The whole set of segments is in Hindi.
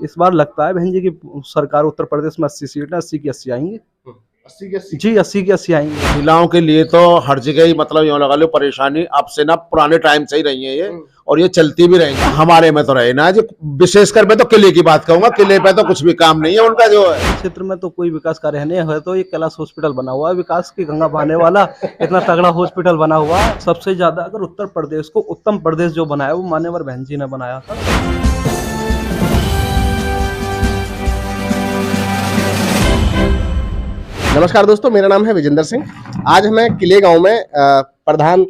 इस बार लगता है बहन जी की सरकार उत्तर प्रदेश में 80 सीट है, 80 की 80 आएंगी। 80 के 80 जी 80 की 80 आएंगी। महिलाओं के लिए तो हर जगह ही मतलब यूँ लगा लो परेशानी अब से ना पुराने टाइम से ही रही है ये, और ये चलती भी रहेंगी। हमारे में तो रहे ना जी, विशेषकर मैं तो किले की बात कहूंगा, किले पे तो कुछ भी काम नहीं है उनका जो है। क्षेत्र में तो कोई विकास कार्य नहीं है, तो ये कैलाश हॉस्पिटल बना हुआ है, विकास की गंगा बहाने वाला इतना तगड़ा हॉस्पिटल बना हुआ है। सबसे ज्यादा अगर उत्तर प्रदेश को उत्तम प्रदेश जो बनाया वो मान्यवर बहन जी ने बनाया था। नमस्कार दोस्तों, मेरा नाम है विजेंद्र सिंह। आज हमें किले गांव में प्रधान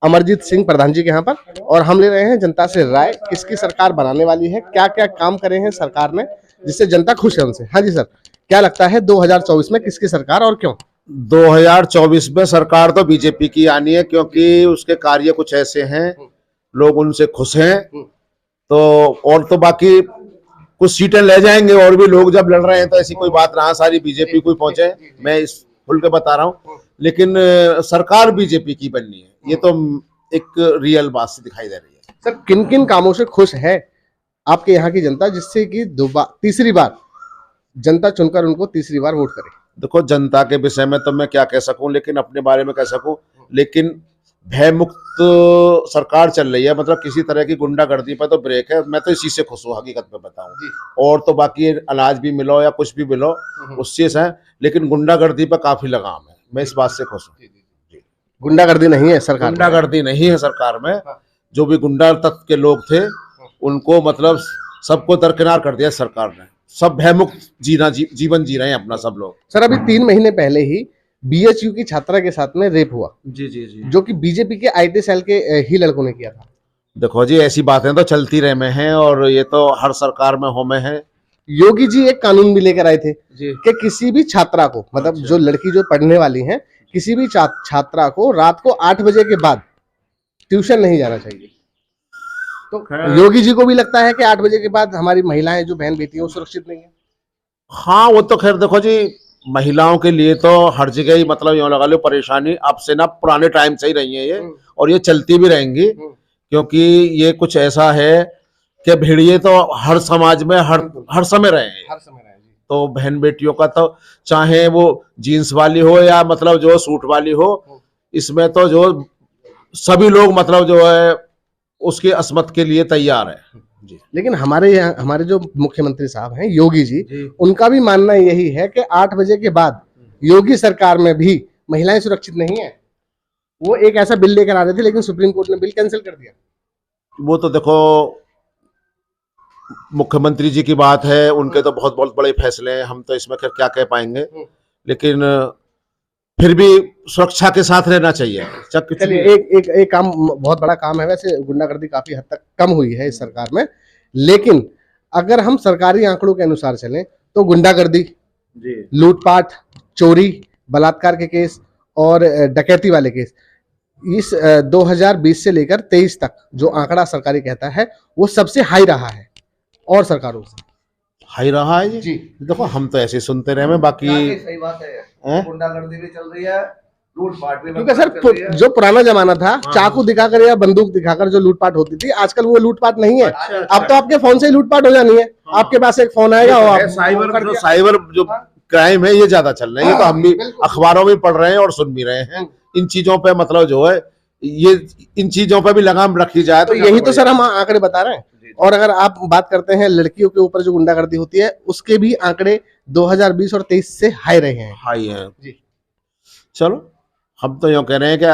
अमरजीत सिंह प्रधान जी के यहाँ पर, और हम ले रहे हैं जनता से राय किसकी सरकार बनाने वाली है, क्या क्या काम करे हैं सरकार ने जिससे जनता खुश है उनसे। हाँ जी सर, क्या लगता है 2024 में किसकी सरकार और क्यों? 2024 में सरकार तो बीजेपी की आनी है, क्योंकि उसके कार्य कुछ ऐसे हैं, लोग उनसे खुश हैं। तो और तो बाकी कुछ सीटें ले जाएंगे, और भी लोग जब लड़ रहे हैं तो ऐसी कोई बात ना सारी बीजेपी को पहुंचे, मैं इस खुल के बता रहा हूँ। लेकिन सरकार बीजेपी की बननी है, ये तो एक रियल बात से दिखाई दे रही है। सर, किन किन कामों से खुश है आपके यहाँ की जनता जिससे कि तीसरी बार जनता चुनकर उनको तीसरी बार वोट करे? देखो, जनता के विषय में तो मैं क्या कह सकूं, लेकिन अपने बारे में कह सकूं, लेकिन भय मुक्त सरकार चल रही है। मतलब किसी तरह की गुंडागर्दी पर तो ब्रेक है। मैं तो इसी से खुश हूँ, हकीकत में बताऊं। और तो बाकी अनाज भी मिलो या कुछ भी मिलो उससे है, लेकिन गुंडागर्दी पर काफी लगाम है। मैं इस बात से खुश हूँ। गुंडागर्दी नहीं है सरकार, गुंडागर्दी नहीं है सरकार में। जो भी गुंडा तत्व के लोग थे उनको मतलब सबको दरकिनार कर दिया सरकार ने। सब भयमुक्त जीवन जी रहे हैं अपना सब लोग। सर, अभी 3 महीने पहले ही बीएचयू की छात्रा के साथ में रेप हुआ, जी जी जी, जो कि बीजेपी के आईटी सेल के ही लड़कों ने किया था। देखो जी, ऐसी बातें तो चलती रहे में हैं, और ये तो हर सरकार में हो में है। योगी जी एक कानून भी लेकर आए थे कि किसी भी छात्रा को, मतलब जो लड़की जो पढ़ने वाली हैं, किसी भी छात्रा को रात को 8 बजे के बाद ट्यूशन नहीं जाना चाहिए। तो योगी जी को भी लगता है कि 8 बजे के बाद हमारी महिलाएं जो बहन बेटी है सुरक्षित नहीं है। हाँ, वो तो खैर देखो जी, महिलाओं के लिए तो हर जगह ही मतलब यूँ लगा लो परेशानी अब से ना पुराने टाइम से ही रही है ये, और ये चलती भी रहेंगी। क्योंकि ये कुछ ऐसा है कि भेड़िए तो हर समाज में हर समय रहे हैं। तो बहन बेटियों का तो चाहे वो जीन्स वाली हो या मतलब जो सूट वाली हो, इसमें तो जो सभी लोग मतलब जो है उसके अस्मत के लिए तैयार है जी। लेकिन हमारे जो मुख्यमंत्री साहब हैं योगी जी, उनका भी मानना यही है कि 8 बजे के बाद योगी सरकार में भी महिलाएं सुरक्षित नहीं है। वो एक ऐसा बिल लेकर आ रहे थे, लेकिन सुप्रीम कोर्ट ने बिल कैंसिल कर दिया। वो तो देखो मुख्यमंत्री जी की बात है, उनके तो बहुत बहुत बड़े फैसले हैं, हम तो इसमें क्या कह पाएंगे। लेकिन फिर भी सुरक्षा के साथ रहना चाहिए। चलिए, एक काम, बहुत बड़ा काम है वैसे, गुंडागर्दी काफी हद तक कम हुई है इस सरकार में, लेकिन अगर हम सरकारी आंकड़ों के अनुसार चलें तो गुंडागर्दी, लूटपाट, चोरी, बलात्कार के केस और डकैती वाले केस इस 2020 से लेकर 23 तक जो आंकड़ा सरकारी कहता है वो सबसे हाई रहा है और सरकारों से हाई रहा है जी। देखो, हम तो ऐसे सुनते रहे हैं, बाकी सही बात है, गुंडागर्दी भी चल रही है, लूटपाट भी। क्योंकि सर जो पुराना जमाना था, चाकू दिखाकर या बंदूक दिखाकर जो लूटपाट होती थी, आजकल वो लूटपाट नहीं है। अब तो आपके फोन से ही लूटपाट हो जानी है। आपके पास एक फोन आएगा और साइबर जो क्राइम है ये ज्यादा चल रहे हैं। ये तो हम भी अखबारों में पढ़ रहे हैं और सुन भी रहे हैं। इन चीजों पे मतलब जो है ये इन चीजों पे भी लगाम रखी जाए तो यही तो सर हम आंकड़े बता रहे हैं। और अगर आप बात करते हैं लड़कियों के ऊपर जो गुंडागर्दी होती है, उसके भी आंकड़े 2020 और 23 से हाई रहे हैं। हाई हैं जी। चलो, हम तो यूँ कह रहे हैं कि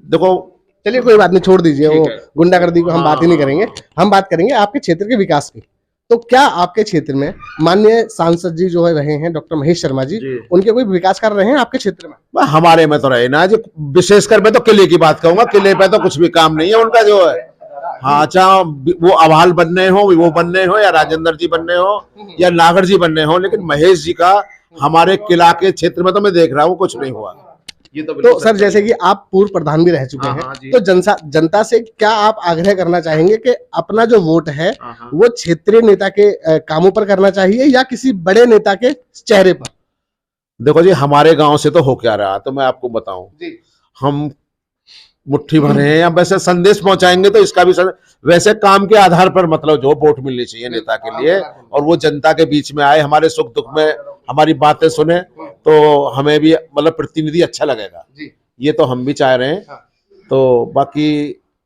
देखो, चलिए कोई बात नहीं, छोड़ दीजिए वो गुंडागर्दी को, हम बात ही नहीं करेंगे। हम बात करेंगे आपके क्षेत्र के विकास की। तो क्या आपके क्षेत्र में माननीय सांसद जी जो है रहे हैं डॉक्टर महेश शर्मा जी, उनके कोई विकास कर रहे हैं आपके क्षेत्र में? हमारे में तो रहे ना जी, विशेषकर मैं तो किले की बात कहूंगा। किले पे तो कुछ भी काम नहीं है उनका जो है। हाँ, चाहे वो अभाल बनने हो, वो बनने हो, या राजेंद्र जी बनने हो, या नागर जी बनने हो, लेकिन महेश जी का हमारे किला के क्षेत्र में तो मैं देख रहा हूँ कुछ नहीं हुआ। ये तो सर, जैसे कि आप पूर्व प्रधान भी रह चुके हैं, तो जनता से क्या आप आग्रह करना चाहेंगे कि अपना जो वोट है वो क्षेत्रीय नेता के कामों पर करना चाहिए या किसी बड़े नेता के चेहरे पर? देखो जी, हमारे गांव से तो हो क्या रहा, तो मैं आपको बताऊं। हम मुट्ठी भर हैं, या वैसे संदेश पहुंचाएंगे तो इसका भी वैसे काम के आधार पर मतलब जो वोट मिलनी चाहिए नेता के लिए, और वो जनता के बीच में आए, हमारे सुख दुख में हमारी बातें सुने, तो हमें भी मतलब प्रतिनिधि अच्छा लगेगा। ये तो हम भी चाह रहे हैं। तो बाकी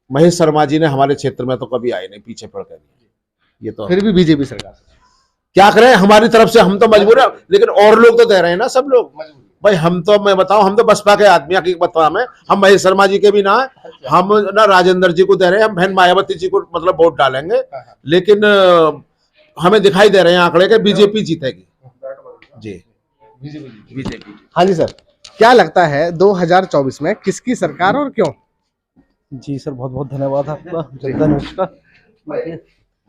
महेश शर्मा जी ने हमारे क्षेत्र में तो कभी आए नहीं, पीछे पड़ गए। ये तो फिर भी बीजेपी सरकार क्या करें, हमारी तरफ से हम तो मजबूर है, लेकिन और लोग तो दे रहे हैं ना, सब लोग भाई। हम तो, मैं बताऊं, हम तो बसपा के आदमी की बता में, हम महेश शर्मा जी के भी ना, हम ना राजेंद्र जी को दे रहे हैं, हम बहन मायावती जी को मतलब वोट डालेंगे, लेकिन हमें दिखाई दे रहे हैं आंकड़े के बीजेपी जीतेगी जी, बीजेपी। हाँ जी सर, क्या लगता है 2024 में किसकी सरकार और क्यों? जी सर, बहुत बहुत धन्यवाद आपका जनता न्यूज का।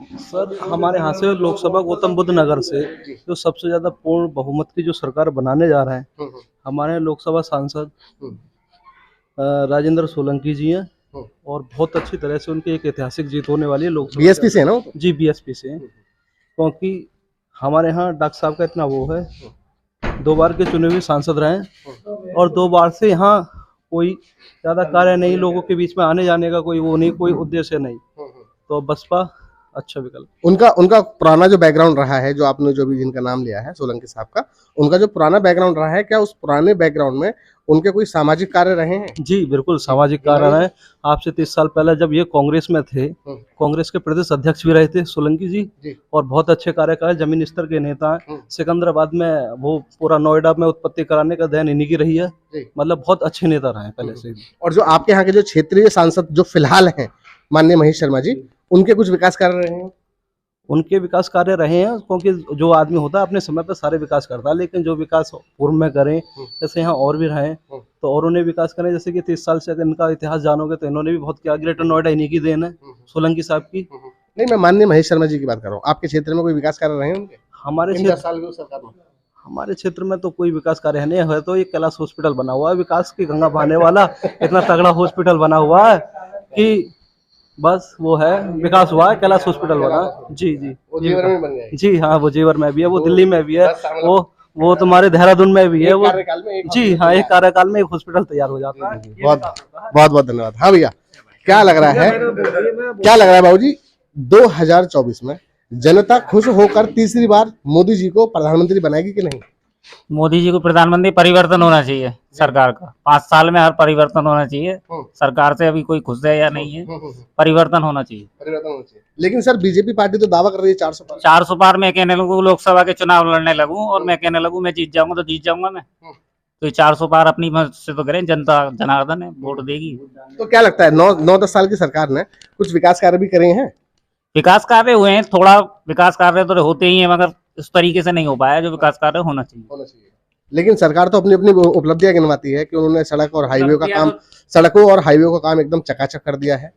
सर, हमारे यहाँ से लोकसभा गौतम बुद्ध नगर से जो सबसे ज्यादा पूर्ण बहुमत की जो सरकार बनाने जा रहे हैं, हमारे लोकसभा सांसद राजेंद्र सोलंकी जी हैं, और बहुत अच्छी तरह से उनकी एक ऐतिहासिक जीत होने वाली है लोकसभा। बीएसपी से है ना वो? जी, बीएसपी से हैं, क्योंकि हमारे यहाँ डॉक्टर साहब का इतना वो है, 2 बार के चुने हुए सांसद रहे हैं, और 2 बार से यहाँ कोई ज्यादा कार्य नहीं, लोगों के बीच में आने जाने का कोई वो नहीं, कोई उद्देश्य नहीं, तो बसपा अच्छा विकल्प। उनका पुराना जो बैकग्राउंड रहा है, जो आपने जो भी जिनका नाम लिया है सोलंकी साहब का, उनका जो पुराना बैकग्राउंड रहा है, क्या उस पुराने बैकग्राउंड में उनके कोई सामाजिक कार्य रहे हैं? जी बिल्कुल, सामाजिक कार्य रहे। आज से 30 साल पहले जब ये कांग्रेस में थे, कांग्रेस के प्रदेश अध्यक्ष भी रहे थे सोलंकी जी, और बहुत अच्छे कार्यकाल, जमीन स्तर के नेता हैं। सिकंदराबाद में वो पूरा नोएडा में उत्पत्ति कराने का देन इन्हीं की रही है, मतलब बहुत अच्छे नेता रहे पहले से। और जो आपके यहाँ के जो क्षेत्रीय सांसद जो फिलहाल हैं, माननीय महेश शर्मा जी, उनके कुछ विकास कार्य रहे हैं? उनके विकास कार्य रहे हैं, क्योंकि जो आदमी होता है अपने समय पर सारे विकास करता है, लेकिन जो विकास पूर्व में करें, जैसे यहाँ और भी रहे तो और उन्हें विकास करें। जैसे कि 30 साल से अगर इनका इतिहास जानोगे तो इन्होंने भी बहुत किया। ग्रेटर नोएडा इन्हीं की देन है, सोलंकी साहब की। नहीं, मैं माननीय महेश शर्मा जी की बात कर रहा हूँ। आपके क्षेत्र में कोई विकास कार्य रहे हैं उनके हमारे इन 10 साल की सरकार में? हमारे क्षेत्र में तो कोई विकास कार्य नहीं है, तो ये कैलाश हॉस्पिटल बना हुआ है, विकास की गंगा बहाने वाला इतना तगड़ा हॉस्पिटल बना हुआ है कि बस वो है, विकास हुआ है, कैलाश हॉस्पिटल बना। जी जी, वो जेवर में बन गया है। जी हाँ, वो जेवर में भी है, वो दिल्ली में भी है, वो तुम्हारे देहरादून में भी है वो। जी हाँ, एक कार्यकाल में एक हॉस्पिटल तैयार हो जाता है। बहुत बहुत धन्यवाद। हाँ भैया, क्या लग रहा है बाबूजी, 2024 में जनता खुश होकर तीसरी बार मोदी जी को प्रधानमंत्री बनाएगी कि नहीं? मोदी जी को प्रधानमंत्री, परिवर्तन होना चाहिए सरकार का। 5 साल में हर परिवर्तन होना चाहिए। सरकार से अभी कोई खुश है या नहीं है, परिवर्तन होना चाहिए। लेकिन सर, बीजेपी पार्टी तो दावा कर रही है 400 पार। 400 पार मैं कहने लगूँ लोकसभा के चुनाव लड़ने लगूं, और मैं कहने लगूं मैं जीत जाऊंगा, तो जीत जाऊंगा मैं। तो 400 पार अपनी मर्जी से तो करें, जनता जनार्दन है, वोट देगी। तो क्या लगता है 9-10 साल की सरकार ने कुछ विकास कार्य भी करे हैं? विकास कार्य हुए हैं, थोड़ा विकास कार्य तो होते ही है, मगर इस तरीके से नहीं हो पाया जो विकास कार्य होना चाहिए। लेकिन सरकार तो अपनी अपनी उपलब्धियां गिनवाती है कि उन्होंने सड़कों और हाईवे का काम एकदम चकाचक कर दिया है।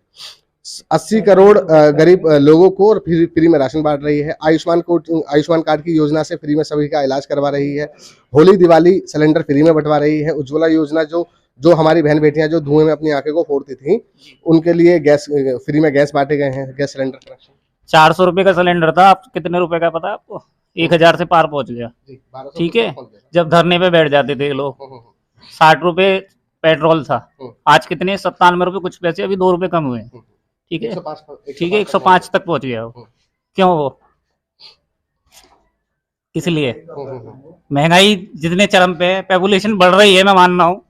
80 करोड़ गरीब लोगों को और फ्री में राशन बांट रही है। आयुष्मान कार्ड की योजना से फ्री में सभी का इलाज करवा रही है। होली दिवाली सिलेंडर फ्री में बंटवा रही है। उज्ज्वला योजना जो हमारी बहन बेटियां जो धुएं में अपनी आंखें को फोड़ती थी, उनके लिए गैस फ्री में गैस बांटे गए हैं, गैस सिलेंडर कनेक्शन। 400 रुपए का सिलेंडर था, आप कितने रुपए का पता है आपको? 1000 से पार पहुंच गया। ठीक है, जब धरने पे बैठ जाते थे लोग, 60 रुपए पेट्रोल था, आज कितने 97 रुपए कुछ पैसे, अभी 2 रुपए कम हुए। ठीक है, 105 तक पहुंच गया वो। क्यों? वो इसलिए महंगाई जितने चरम पे है, पॉपुलेशन बढ़ रही है, मैं मान रहा हूँ,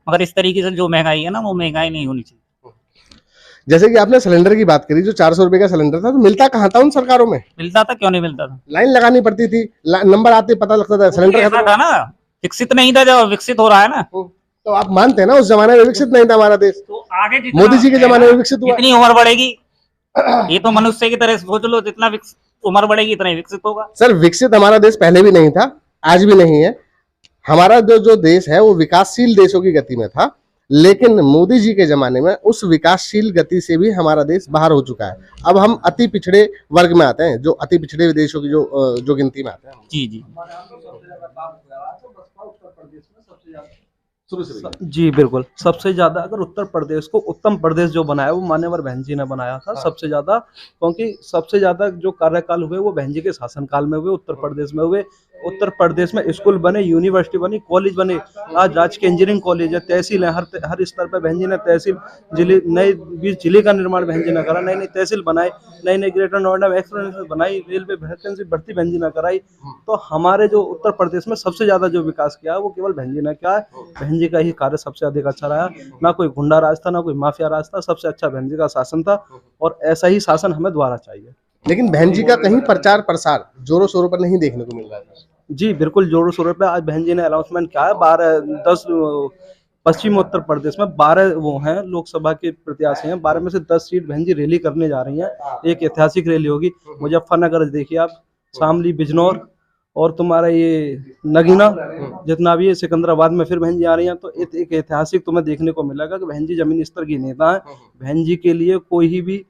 मगर इस तरीके से जो महंगाई है ना, वो महंगाई नहीं होनी चाहिए। जैसे कि आपने सिलेंडर की बात करी, जो 400 रुपए का सिलेंडर था, तो मिलता कहाँ था उन सरकारों में? मिलता था, क्यों नहीं मिलता था? लाइन लगानी पड़ती थी, नंबर आते पता लगता था सिलेंडर ऐसा था ना, विकसित नहीं था, जो विकसित हो रहा है ना। तो आप मानते हैं ना, उस जमाने में विकसित नहीं था हमारा देश, तो आगे मोदी जी के जमाने में विकसित हुआ। जितनी उम्र बढ़ेगी, ये तो मनुष्य की तरह सोच लो, जितना उम्र बढ़ेगी इतना ही विकसित होगा। सर, विकसित हमारा देश पहले भी नहीं था, आज भी नहीं है। हमारा जो देश है वो विकासशील देशों की गति में था, लेकिन मोदी जी के जमाने में उस विकासशील गति से भी हमारा देश बाहर हो चुका है। अब हम अति पिछड़े वर्ग में आते हैं, जो अति पिछड़े देशों की जो गिनती में आते हैं। जी जी। शुरू से रही है। जी बिल्कुल, सबसे ज्यादा अगर उत्तर प्रदेश को उत्तम प्रदेश जो बनाया वो मान्यवर बहन जी ने बनाया था सबसे ज्यादा, क्योंकि सबसे ज्यादा जो कार्यकाल हुए वो बहन जी के शासनकाल में हुए, उत्तर प्रदेश में हुए। उत्तर प्रदेश में स्कूल बने, यूनिवर्सिटी बनी, कॉलेज बने, आज राजकीय इंजीनियरिंग कॉलेज है, तहसील है, हर स्तर पर बहन जी ने तहसील, जिले, नए 20 जिले का निर्माण बहन जी ने करा, नई नई तहसील बनाई, नई नई ग्रेटर नोएडा में एक्सप्रेस बनाई, रेलवे वैकेंसी भर्ती बहन जी ने कराई। तो हमारे जो उत्तर प्रदेश में सबसे ज्यादा जो विकास किया है वो केवल बहन जी ने किया है। बहन जी का ही कार्य सबसे अधिक अच्छा रहा, ना कोई गुंडा राज था, ना कोई माफिया राज था, सबसे अच्छा बहन जी का शासन था, और ऐसा ही शासन हमें दोबारा चाहिए। लेकिन बहन जी का कहीं प्रचार प्रसार जोरों शोरों पर नहीं देखने को मिल रहा है। जी बिल्कुल, जोरों शोरों पे आज बहन जी ने अनाउंसमेंट किया है, 12-10 पश्चिम उत्तर प्रदेश में 12 वो हैं लोकसभा के प्रत्याशी हैं, 12 में से 10 सीट बहन जी रैली करने जा रही हैं। एक ऐतिहासिक रैली होगी, मुजफ्फरनगर देखिए आप, शामली, बिजनौर और तुम्हारा ये नगीना, जितना भी है, सिकंदराबाद में फिर बहन जी आ रही हैं। तो एक ऐतिहासिक तुम्हें देखने को मिलेगा कि बहन जी जमीनी स्तर की नेता हैं। बहन जी के लिए कोई भी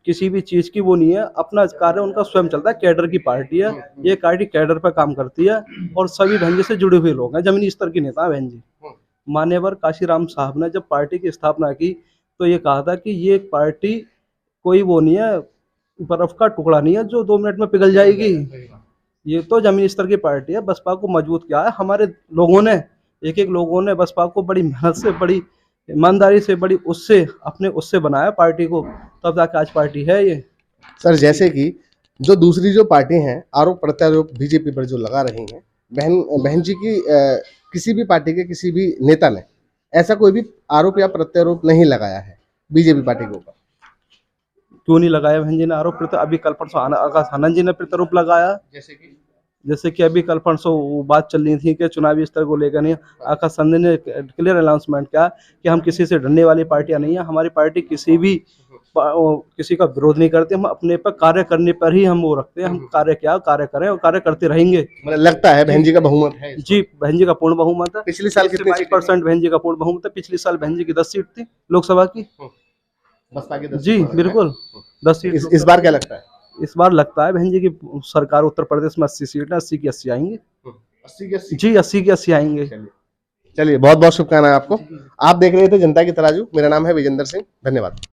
किसी भी चीज की वो नहीं है, अपना कार्य उनका स्वयं चलता है, कैडर की पार्टी है ये, पार्टी कैडर पर काम करती है, और सभी बहन जी से जुड़े हुए लोग हैं, जमीनी स्तर की नेता है बहन जी। मान्यवर काशीराम साहब ने जब पार्टी की स्थापना की तो ये कहा था कि ये पार्टी कोई वो नहीं है, बर्फ का टुकड़ा नहीं है जो 2 मिनट में पिघल जाएगी, ये तो जमीनी स्तर की पार्टी है। बसपा को मजबूत किया है हमारे लोगों ने, एक एक लोगों ने बसपा को बड़ी मेहनत से, बड़ी ईमानदारी से, बड़ी उससे बनाया पार्टी को, तब जाके आज पार्टी है ये। सर, जैसे कि जो दूसरी जो पार्टी हैं आरोप प्रत्यारोप बीजेपी पर जो लगा रही हैं, बहन जी की किसी भी पार्टी के किसी भी नेता ने ऐसा कोई भी आरोप या प्रत्यारोप नहीं लगाया है बीजेपी पार्टी के ऊपर। क्यों नहीं लगाया बहन जी ने आरोप? अभी कल परसों आकाश आनंद जी ने प्रत्यारोप लगाया, जैसे कि अभी कल परसों वो बात चल रही थी कि चुनावी स्तर को लेकर नहीं, आकाश आनंद ने क्लियर अनाउंसमेंट किया कि हम किसी से डरने वाली पार्टियां नहीं है, हमारी पार्टी किसी का विरोध नहीं करते, हम अपने पर कार्य करने पर ही हम वो रखते हैं, हम कार्य करें और कार्य करते रहेंगे। मतलब लगता है बहन जी का बहुमत है। जी, बहन जी का पूर्ण बहुमत है। पिछले साल कितने 22% बहन जी का पूर्ण बहुमत है। पिछले साल बहन जी की 10 सीट थी लोकसभा की। बसपा की 10 जी सीट बिल्कुल, 10 सीट। इस बार क्या लगता है? इस बार लगता है बहन जी की सरकार उत्तर प्रदेश में 80 सीट है, 80 की 80 आएंगे। 80 की 80? जी 80 की 80 आएंगे। चलिए, बहुत बहुत शुभकामनाएं आपको। आप देख रहे थे जनता की तराजू, मेरा नाम है विजेंद्र सिंह, धन्यवाद।